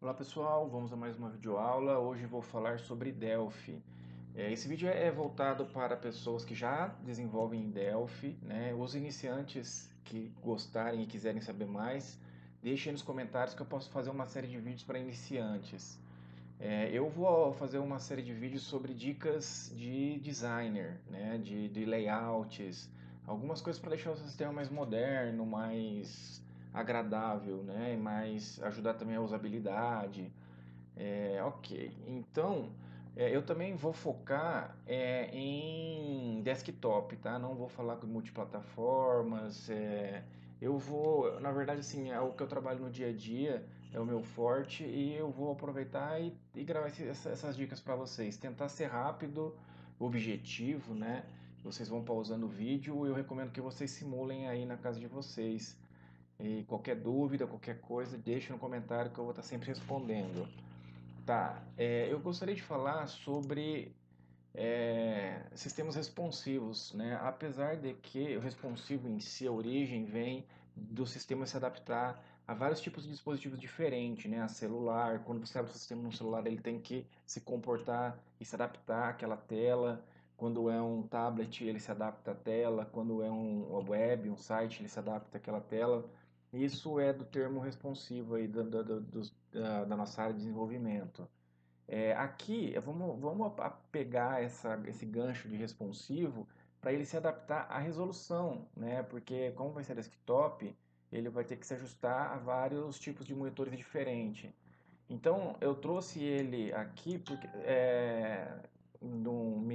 Olá pessoal, vamos a mais uma videoaula. Hoje vou falar sobre Delphi. Esse vídeo é voltado para pessoas que já desenvolvem em Delphi, né? Os iniciantes que gostarem e quiserem saber mais, deixem nos comentários que eu posso fazer uma série de vídeos para iniciantes. Eu vou fazer uma série de vídeos sobre dicas de designer, né? De layouts, algumas coisas para deixar o sistema mais moderno, mais agradável, né? Mais ajudar também a usabilidade. Ok, então eu também vou focar em desktop, tá? Não vou falar com multiplataformas. Eu vou, na verdade, assim, é o que eu trabalho no dia a dia, é o meu forte e eu vou aproveitar e gravar essas dicas para vocês. Tentar ser rápido, objetivo, né? Vocês vão pausando o vídeo e eu recomendo que vocês simulem aí na casa de vocês. E qualquer dúvida, qualquer coisa, deixe no comentário que eu vou estar sempre respondendo. Tá, eu gostaria de falar sobre sistemas responsivos, né? Apesar de que o responsivo em si, a origem vem do sistema se adaptar a vários tipos de dispositivos diferentes, né? A celular, quando você abre o sistema no celular, ele tem que se comportar e se adaptar àquela tela. Quando é um tablet, ele se adapta à tela. Quando é uma web, um site, ele se adapta àquela tela. Isso é do termo responsivo aí da nossa área de desenvolvimento. Aqui, vamos pegar esse gancho de responsivo para ele se adaptar à resolução, né? Porque como vai ser desktop, ele vai ter que se ajustar a vários tipos de monitores diferentes. Então, eu trouxe ele aqui porque, num,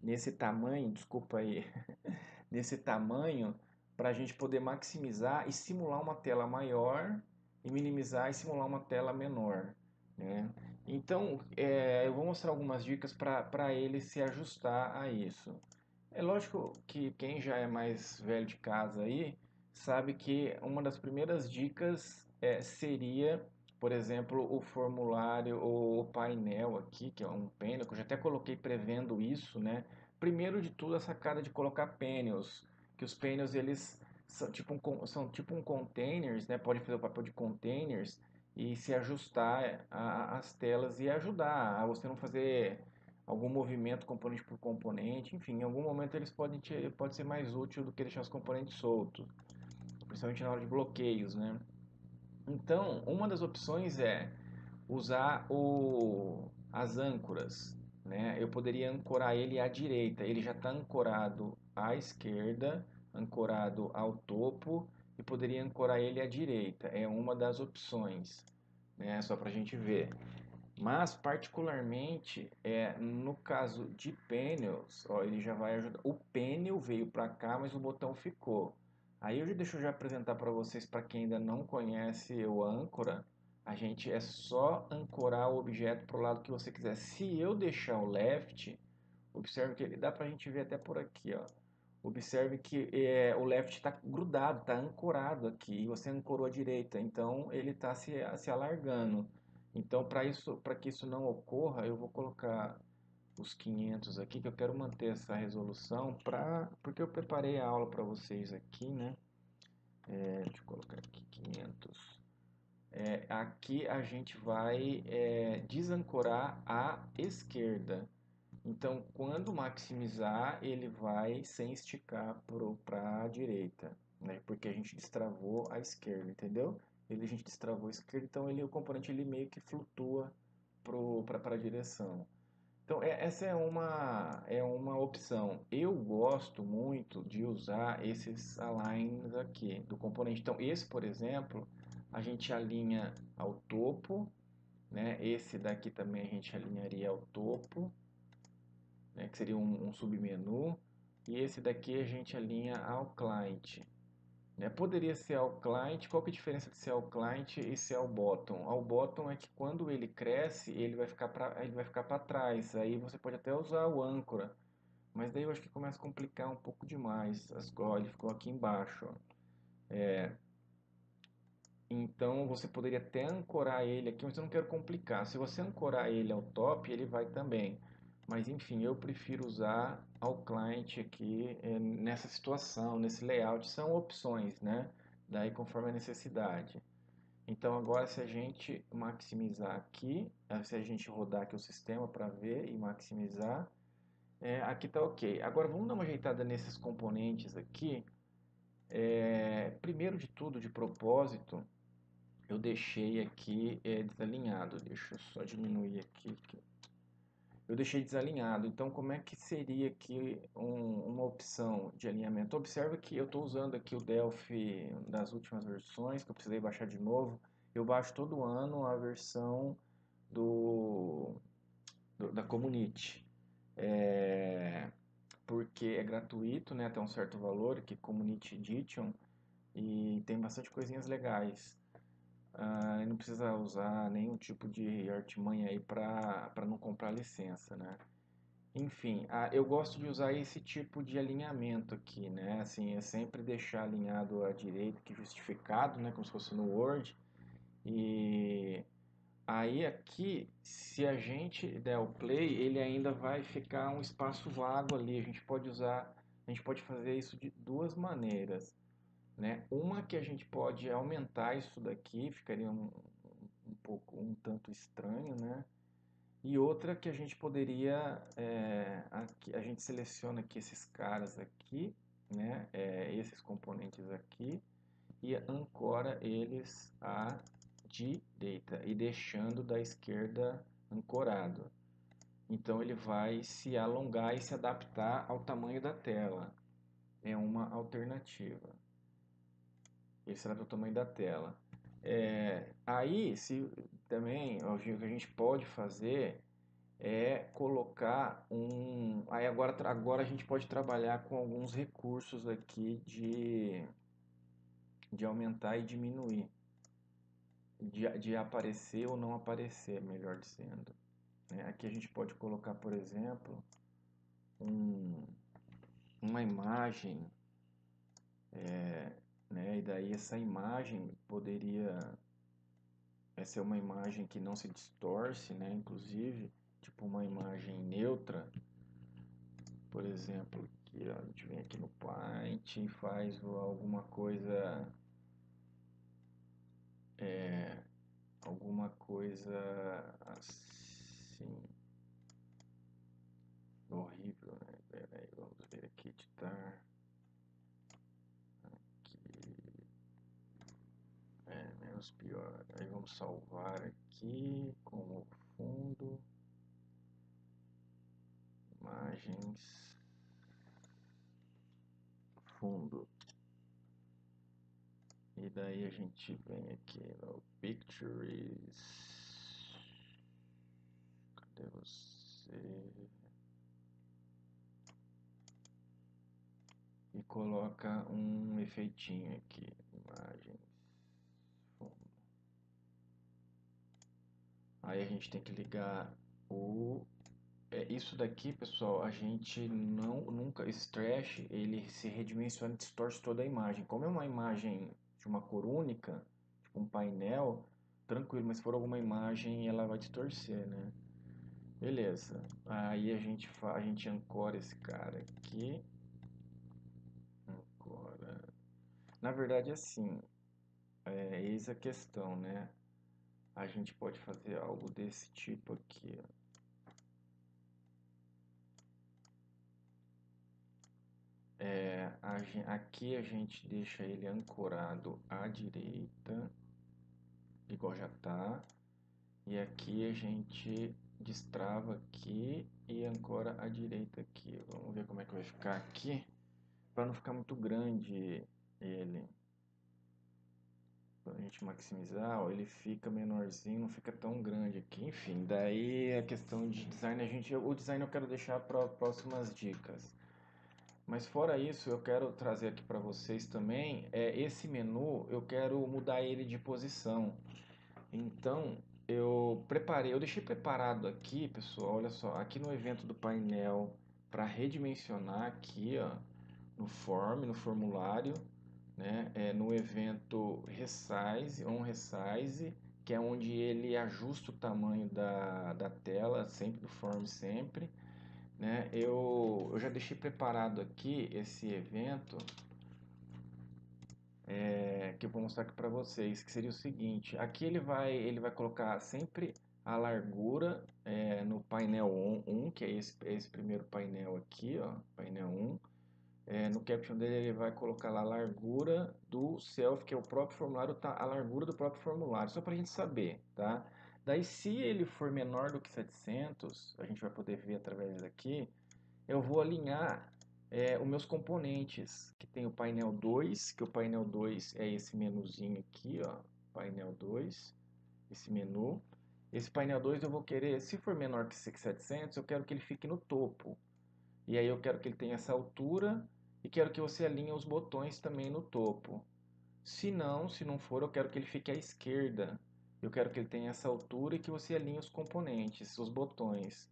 nesse tamanho, desculpa aí, nesse tamanho, para a gente poder maximizar e simular uma tela maior e minimizar e simular uma tela menor, né? Então, eu vou mostrar algumas dicas para ele se ajustar a isso. É lógico que quem já é mais velho de casa aí sabe que uma das primeiras dicas seria, por exemplo, o formulário ou o painel aqui, que é um painel, que eu já até coloquei prevendo isso, né? Primeiro de tudo, a sacada de colocar painels, que os painels eles são tipo um containers, né? Pode fazer o papel de containers e se ajustar às telas e ajudar a você não fazer algum movimento componente por componente, enfim, em algum momento eles pode ser mais útil do que deixar os componentes soltos, principalmente na hora de bloqueios, né? Então, uma das opções é usar as âncoras, né? Eu poderia ancorar ele à direita, ele já está ancorado à esquerda, ancorado ao topo, e poderia ancorar ele à direita, é uma das opções, né? Só para a gente ver. Mas, particularmente, no caso de painels, ó, ele já vai ajudar. O painel veio para cá, mas o botão ficou. Aí deixa eu já apresentar para vocês, para quem ainda não conhece o âncora, a gente é só ancorar o objeto para o lado que você quiser. Se eu deixar o left, observe que ele dá para a gente ver até por aqui, ó. Observe que o left está grudado, está ancorado aqui, e você ancorou a direita, então ele está se alargando. Então, para que isso não ocorra, eu vou colocar os 500 aqui, que eu quero manter essa resolução, porque eu preparei a aula para vocês aqui, né? Deixa eu colocar aqui 500. Aqui a gente vai desancorar à esquerda. Então, quando maximizar, ele vai sem esticar para a direita, né? Porque a gente destravou a esquerda, entendeu? A gente destravou a esquerda, então o componente ele meio que flutua para a direção. Então, essa é uma opção. Eu gosto muito de usar esses aligns aqui do componente. Então, esse, por exemplo, a gente alinha ao topo, né? Esse daqui também a gente alinharia ao topo, né, que seria um submenu, e esse daqui a gente alinha ao client. Né? Poderia ser ao client, qual que é a diferença de ser ao client e ser ao bottom? Ao bottom é que quando ele cresce, ele vai ficar para trás, aí você pode até usar o âncora, mas daí eu acho que começa a complicar um pouco demais, ele ficou aqui embaixo. Ó. Então você poderia até ancorar ele aqui, mas eu não quero complicar. Se você ancorar ele ao top, ele vai também. Mas enfim, eu prefiro usar ao client aqui nessa situação, nesse layout. São opções, né? Daí conforme a necessidade. Então agora se a gente maximizar aqui, se a gente rodar aqui o sistema para ver e maximizar, aqui tá ok. Agora vamos dar uma ajeitada nesses componentes aqui. Primeiro de tudo, de propósito, eu deixei aqui desalinhado. Deixa eu só diminuir aqui. Eu deixei desalinhado. Então, como é que seria aqui uma opção de alinhamento? Observa que eu estou usando aqui o Delphi das últimas versões, que eu precisei baixar de novo. Eu baixo todo ano a versão da Community. Porque é gratuito, né, até um certo valor, que é Community Edition, e tem bastante coisinhas legais. Não precisa usar nenhum tipo de artimanha aí para não comprar licença, né? Enfim, eu gosto de usar esse tipo de alinhamento aqui, né? Assim, é sempre deixar alinhado à direita que justificado, né? Como se fosse no Word. E aí aqui, se a gente der o play, ele ainda vai ficar um espaço vago ali. A gente pode fazer isso de duas maneiras, né? Uma que a gente pode aumentar isso daqui, ficaria um pouco, um tanto estranho, né? E outra que a gente poderia, aqui, a gente seleciona aqui esses caras aqui, né? Esses componentes aqui, e ancora eles à direita e deixando da esquerda ancorado. Então ele vai se alongar e se adaptar ao tamanho da tela. É uma alternativa. Ele será do tamanho da tela. Aí, se também o que a gente pode fazer colocar um. Aí agora a gente pode trabalhar com alguns recursos aqui de aumentar e diminuir, de aparecer ou não aparecer, melhor dizendo. Aqui a gente pode colocar, por exemplo, uma imagem, né? E daí essa imagem poderia ser uma imagem que não se distorce, né? Inclusive, tipo uma imagem neutra. Por exemplo, aqui, ó, a gente vem aqui no Paint e faz alguma coisa, alguma coisa assim, horrível, né? Pera aí, vamos ver aqui, editar, aqui, menos pior. Aí vamos salvar aqui como fundo, imagens, fundo. E daí a gente vem aqui no Pictures. Cadê você? E coloca um efeitinho aqui. Imagens, fundo. Aí a gente tem que ligar o. Isso daqui, pessoal, a gente nunca. Esse trash ele se redimensiona e distorce toda a imagem. Como é uma imagem de uma cor única, tipo um painel, tranquilo, mas se for alguma imagem ela vai distorcer, né? Beleza. Aí a gente ancora esse cara aqui. Ancora. Na verdade, assim, eis a questão, né? A gente pode fazer algo desse tipo aqui, ó. Aqui a gente deixa ele ancorado à direita, igual já tá. E aqui a gente destrava aqui e ancora à direita aqui. Vamos ver como é que vai ficar aqui, para não ficar muito grande ele. Para a gente maximizar, ó, ele fica menorzinho, não fica tão grande aqui. Enfim, daí a questão de design, o design eu quero deixar para próximas dicas. Mas fora isso, eu quero trazer aqui para vocês também, esse menu, eu quero mudar ele de posição. Então, eu deixei preparado aqui, pessoal, olha só, aqui no evento do painel, para redimensionar aqui, ó, no form, no formulário, né, no evento resize, on resize, que é onde ele ajusta o tamanho da tela, sempre do form sempre, né? Eu já deixei preparado aqui esse evento que eu vou mostrar aqui para vocês, que seria o seguinte, aqui ele vai colocar sempre a largura no painel 1, que é esse primeiro painel aqui, ó, painel 1. No caption dele ele vai colocar lá a largura do self, que é o próprio formulário, tá? A largura do próprio formulário, só para a gente saber, tá? Daí se ele for menor do que 700, a gente vai poder ver através daqui, eu vou alinhar os meus componentes, que tem o painel 2, que o painel 2 é esse menuzinho aqui, ó, painel 2, esse menu. Esse painel 2 eu vou querer, se for menor que 700, eu quero que ele fique no topo. E aí eu quero que ele tenha essa altura e quero que você alinhe os botões também no topo. Se não for, eu quero que ele fique à esquerda. Eu quero que ele tenha essa altura e que você alinhe os componentes, os botões.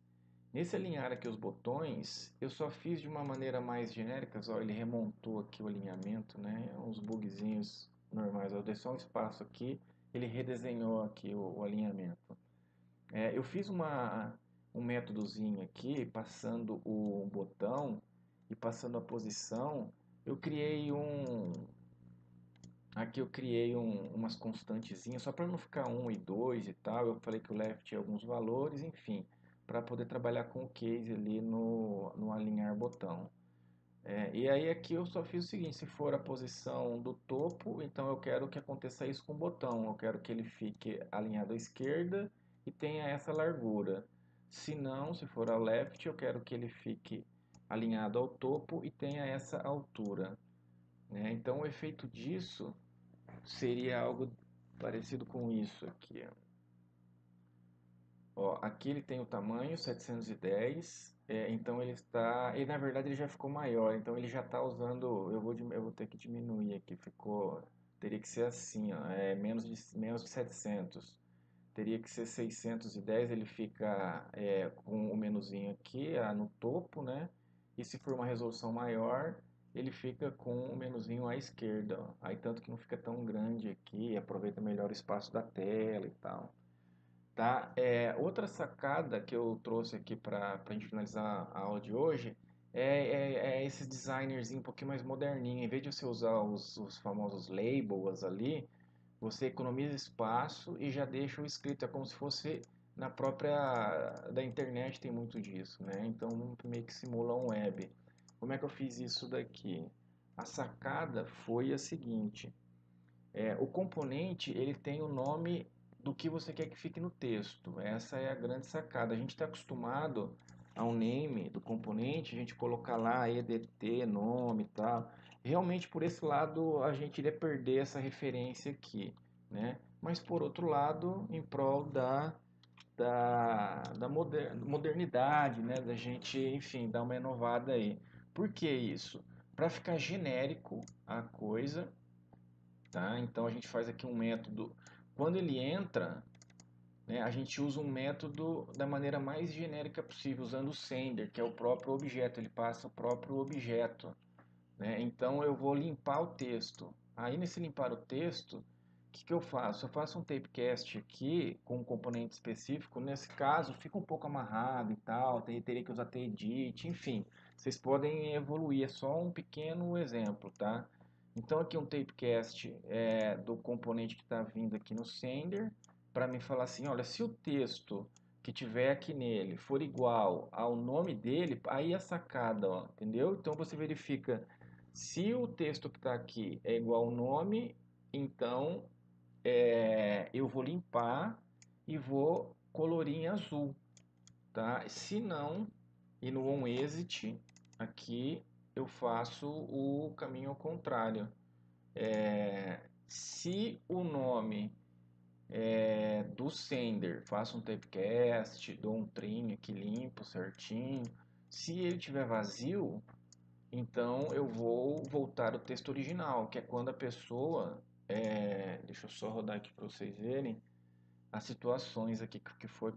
Nesse alinhar aqui os botões, eu só fiz de uma maneira mais genérica, ó, ele remontou aqui o alinhamento, né? Uns bugzinhos normais, eu dei só um espaço aqui, ele redesenhou aqui o alinhamento. Eu fiz um métodozinho aqui, passando o botão e passando a posição, eu criei aqui eu criei umas constantezinhas, só para não ficar 1 e 2 e tal. Eu falei que o left tinha alguns valores, enfim, para poder trabalhar com o case ali no alinhar botão. E aí aqui eu só fiz o seguinte, se for a posição do topo, então eu quero que aconteça isso com o botão. Eu quero que ele fique alinhado à esquerda e tenha essa largura. Se não, se for ao left, eu quero que ele fique alinhado ao topo e tenha essa altura, né? Então o efeito disso seria algo parecido com isso aqui, ó. Aqui ele tem o tamanho 710, então ele na verdade ele já ficou maior, então ele já está usando, eu vou ter que diminuir aqui, teria que ser assim, ó, menos de 700, teria que ser 610, ele fica com o menuzinho aqui no topo, né? E se for uma resolução maior, ele fica com o menuzinho à esquerda, ó. Aí tanto que não fica tão grande aqui, aproveita melhor o espaço da tela e tal. Tá? Outra sacada que eu trouxe aqui para a gente finalizar a aula de hoje é esses designers um pouquinho mais moderninho. Em vez de você usar os famosos labels ali, você economiza espaço e já deixa o escrito. É como se fosse na própria da internet, tem muito disso, né? Então meio que simula um web. Como é que eu fiz isso daqui? A sacada foi a seguinte: o componente ele tem o nome do que você quer que fique no texto. Essa é a grande sacada. A gente está acostumado ao name do componente, a gente colocar lá EDT, nome e tal. Realmente por esse lado a gente iria perder essa referência aqui, né? Mas por outro lado, em prol da modernidade, né? Da gente, enfim, dar uma inovada aí. Por que isso? Para ficar genérico a coisa, tá? Então a gente faz aqui um método. Quando ele entra, né, a gente usa um método da maneira mais genérica possível, usando o sender, que é o próprio objeto, ele passa o próprio objeto, né? Então eu vou limpar o texto. Aí nesse limpar o texto, o que eu faço? Eu faço um typecast aqui com um componente específico. Nesse caso, fica um pouco amarrado e tal, teria que usar tedit, enfim. Vocês podem evoluir, é só um pequeno exemplo, tá? Então aqui um typecast do componente que está vindo aqui no sender, para me falar assim, olha, se o texto que tiver aqui nele for igual ao nome dele, aí é sacada, ó, entendeu? Então você verifica se o texto que está aqui é igual ao nome, então eu vou limpar e vou colorir em azul, tá? Se não, e no onExit, aqui eu faço o caminho ao contrário. Se o nome do sender, faço um typecast, dou um trim aqui limpo, certinho. Se ele tiver vazio, então eu vou voltar o texto original, que é quando a pessoa, deixa eu só rodar aqui para vocês verem as situações aqui que foi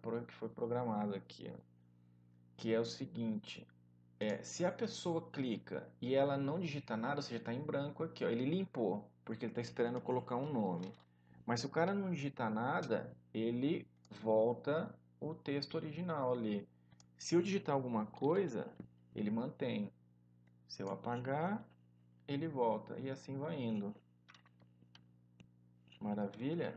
programado aqui, ó. Que é o seguinte: se a pessoa clica e ela não digita nada, ou seja, está em branco aqui, ó, ele limpou, porque ele está esperando eu colocar um nome. Mas se o cara não digitar nada, ele volta o texto original ali. Se eu digitar alguma coisa, ele mantém. Se eu apagar, ele volta. E assim vai indo. Maravilha.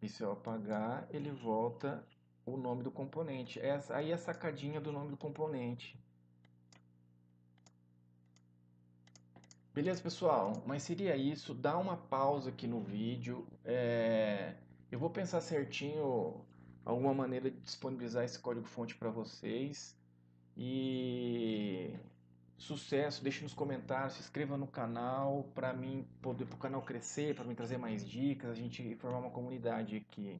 E se eu apagar, ele volta o nome do componente. Aí é a sacadinha do nome do componente. Beleza, pessoal? Mas seria isso. Dá uma pausa aqui no vídeo. Eu vou pensar certinho alguma maneira de disponibilizar esse código-fonte para vocês. E sucesso, deixe nos comentários, se inscreva no canal para mim poder para o canal crescer, para mim trazer mais dicas, a gente formar uma comunidade aqui.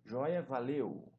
Joia? Valeu!